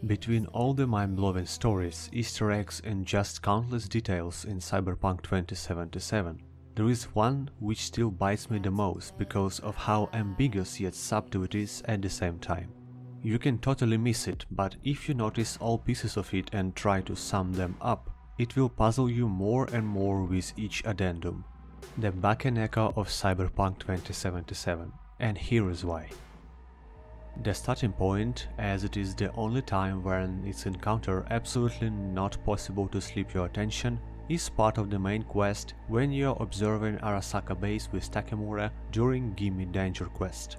Between all the mind-blowing stories, Easter eggs and just countless details in Cyberpunk 2077, there is one which still bites me the most because of how ambiguous yet subtle it is at the same time. You can totally miss it, but if you notice all pieces of it and try to sum them up, it will puzzle you more and more with each addendum. The Bakeneko of Cyberpunk 2077, and here is why. The starting point, as it is the only time when it's encounter absolutely not possible to slip your attention, is part of the main quest when you're observing Arasaka base with Takemura during Gimme Danger quest.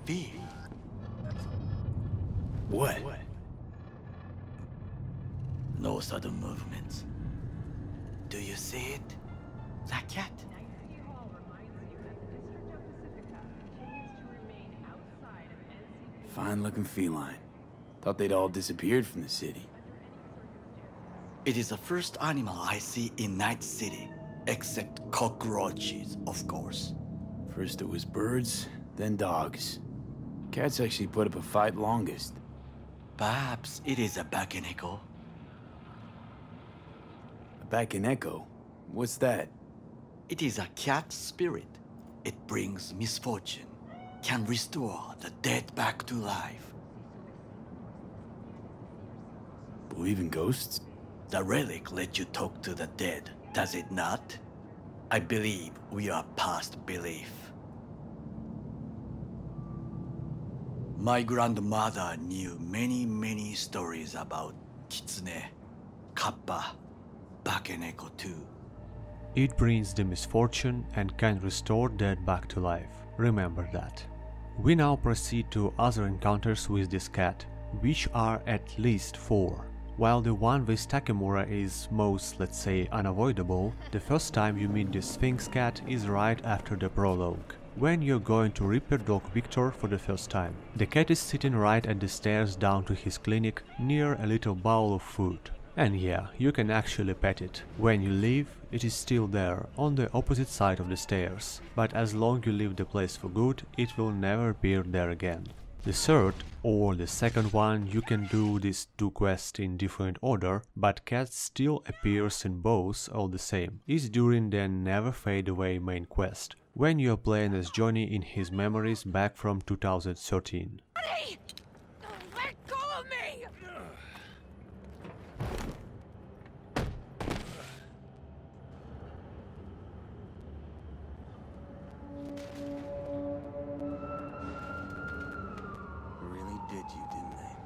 V. What? No sudden movements. Do you see it? That cat? Fine-looking feline. Thought they'd all disappeared from the city. It is the first animal I see in Night City, except cockroaches, of course. First it was birds, then dogs. Cats actually put up a fight longest. Perhaps it is a Bakeneko. A Bakeneko? What's that? It is a cat spirit. It brings misfortune, can restore the dead back to life. Believe in ghosts? The relic lets you talk to the dead, does it not? I believe we are past belief. My grandmother knew many stories about Kitsune, Kappa, Bakeneko too. It brings the misfortune and can restore dead back to life. Remember that. We now proceed to other encounters with this cat, which are at least 4. While the one with Takemura is most, let's say, unavoidable, the first time you meet the Sphinx cat is right after the prologue, when you're going to repair dog Victor for the first time. The cat is sitting right at the stairs down to his clinic, near a little bowl of food. And yeah, you can actually pet it. When you leave, it is still there, on the opposite side of the stairs, but as long you leave the place for good, it will never appear there again. The third, or the second one, you can do these 2 quests in different order, but cat still appears in both all the same, is during the never fade away main quest, when you are playing as Johnny in his memories back from 2013. Johnny! Let go of me! Did you, didn't they?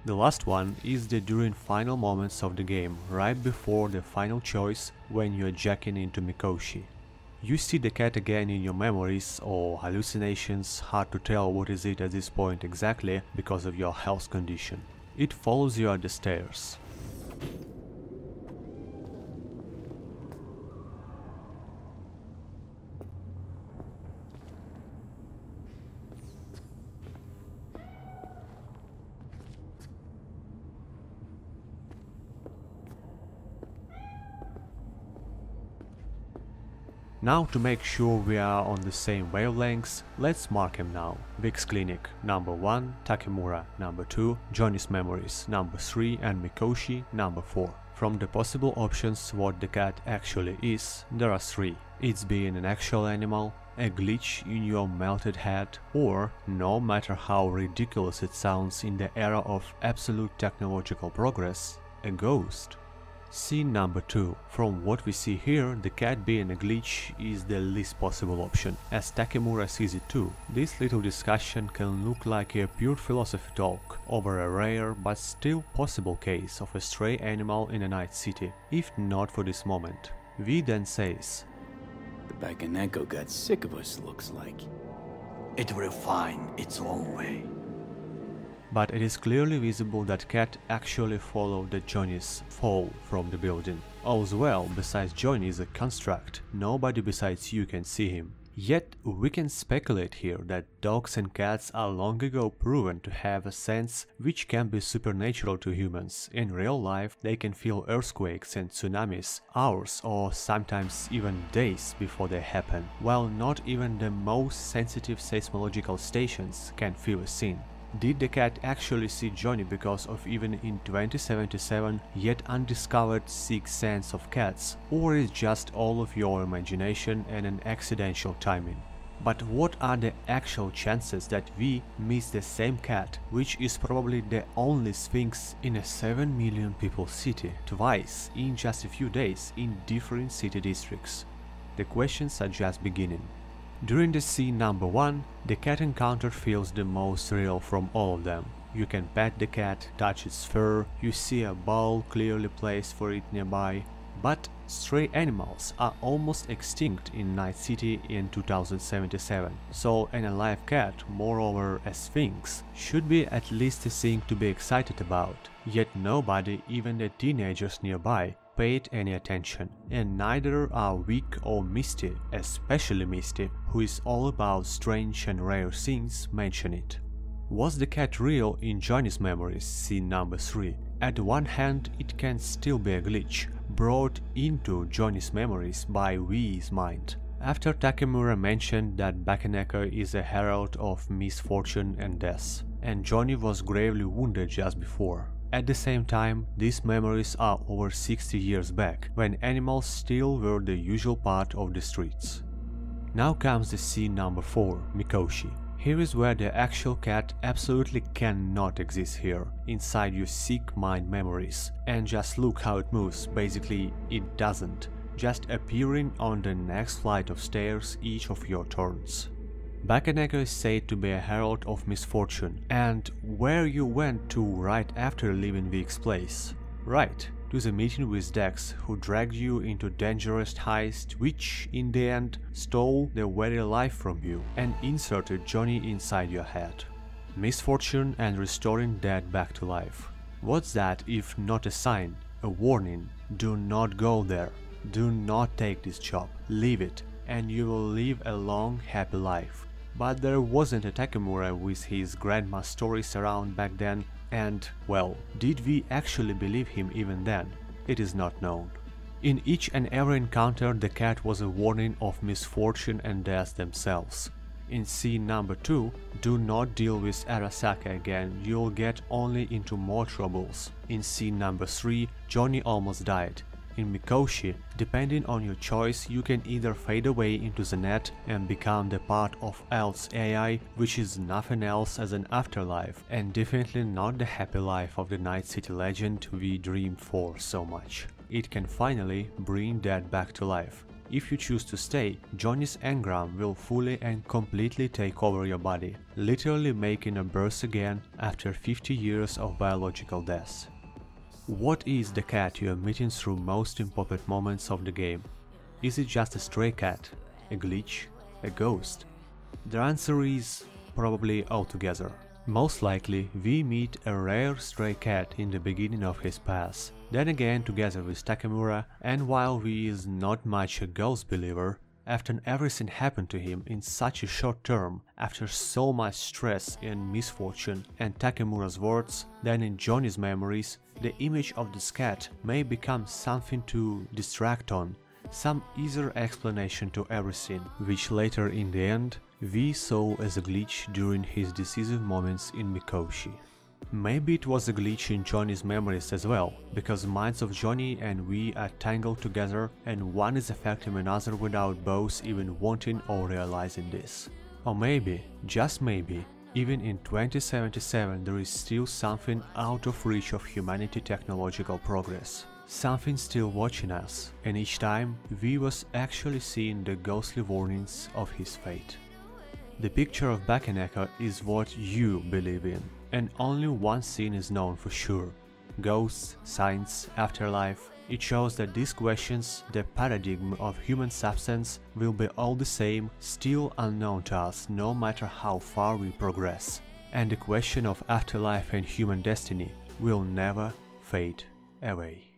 The last one is the during final moments of the game, right before the final choice when you're jacking into Mikoshi. You see the cat again in your memories or hallucinations, hard to tell what is it at this point exactly because of your health condition. It follows you at the stairs. Now, to make sure we are on the same wavelengths, let's mark him now. Vic's Clinic, number 1, Takemura, number 2, Johnny's Memories, number 3, and Mikoshi, number 4. From the possible options what the cat actually is, there are 3. It's being an actual animal, a glitch in your melted head, or, no matter how ridiculous it sounds in the era of absolute technological progress, a ghost. Scene number 2. From what we see here, the cat being a glitch is the least possible option, as Takemura sees it too. This little discussion can look like a pure philosophy talk over a rare but still possible case of a stray animal in a night city, if not for this moment. V then says, The Bakeneko got sick of us, looks like. It will find its own way. But it is clearly visible that cat actually followed the Johnny's fall from the building. All's well, besides Johnny is a construct, nobody besides you can see him. Yet we can speculate here that dogs and cats are long ago proven to have a sense which can be supernatural to humans. In real life they can feel earthquakes and tsunamis hours or sometimes even days before they happen, while not even the most sensitive seismological stations can feel a scene. Did the cat actually see Johnny because of even in 2077 yet undiscovered sixth sense of cats, or is just all of your imagination and an accidental timing? But what are the actual chances that we miss the same cat, which is probably the only sphinx in a 7 million people city, twice in just a few days in different city districts? The questions are just beginning. During the scene number 1, the cat encounter feels the most real from all of them. You can pet the cat, touch its fur, you see a bowl clearly placed for it nearby. But stray animals are almost extinct in Night City in 2077, so an alive cat, moreover a sphinx, should be at least a thing to be excited about. Yet nobody, even the teenagers nearby, paid any attention, and neither are Vic or Misty, especially Misty, who is all about strange and rare things, mention it. Was the cat real in Johnny's memories, scene number 3? At one hand, it can still be a glitch, brought into Johnny's memories by V's mind. After Takemura mentioned that Bakeneko is a herald of misfortune and death, and Johnny was gravely wounded just before. At the same time, these memories are over 60 years back, when animals still were the usual part of the streets. Now comes the scene number 4, Mikoshi. Here is where the actual cat absolutely cannot exist here, inside your sick mind memories. And just look how it moves, basically it doesn't, just appearing on the next flight of stairs each of your turns. Bakeneko is said to be a herald of misfortune, and where you went to right after leaving Vic's place? Right, to the meeting with Dex, who dragged you into dangerous heist which, in the end, stole the very life from you and inserted Johnny inside your head. Misfortune and restoring Dead back to life. What's that if not a sign, a warning? Do not go there, do not take this job, leave it, and you will live a long, happy life. But there wasn't a Takemura with his grandma stories around back then, and, well, did we actually believe him even then? It is not known. In each and every encounter the cat was a warning of misfortune and death themselves. In scene number 2, do not deal with Arasaka again, you'll get only into more troubles. In scene number 3, Johnny almost died. In Mikoshi, depending on your choice, you can either fade away into the net and become the part of L's AI, which is nothing else as an afterlife, and definitely not the happy life of the Night City legend we dreamed for so much. It can finally bring Dead back to life. If you choose to stay, Johnny's engram will fully and completely take over your body, literally making a birth again after 50 years of biological death. What is the cat you are meeting through most important moments of the game? Is it just a stray cat? A glitch? A ghost? The answer is probably altogether. Most likely we meet a rare stray cat in the beginning of his path, then again together with Takemura, and while V is not much a ghost believer, after everything happened to him in such a short term, after so much stress and misfortune and Takemura's words, then in Johnny's memories, the image of this cat may become something to distract on, some easier explanation to everything, which later in the end V saw as a glitch during his decisive moments in Mikoshi. Maybe it was a glitch in Johnny's memories as well, because minds of Johnny and V are tangled together and one is affecting another without both even wanting or realizing this. Or maybe, just maybe, even in 2077 there is still something out of reach of humanity technological progress. Something still watching us, and each time V was actually seeing the ghostly warnings of his fate. The picture of Bakeneko is what you believe in, and only one scene is known for sure. Ghosts, science, afterlife. It shows that these questions, the paradigm of human substance, will be all the same, still unknown to us no matter how far we progress. And the question of afterlife and human destiny will never fade away.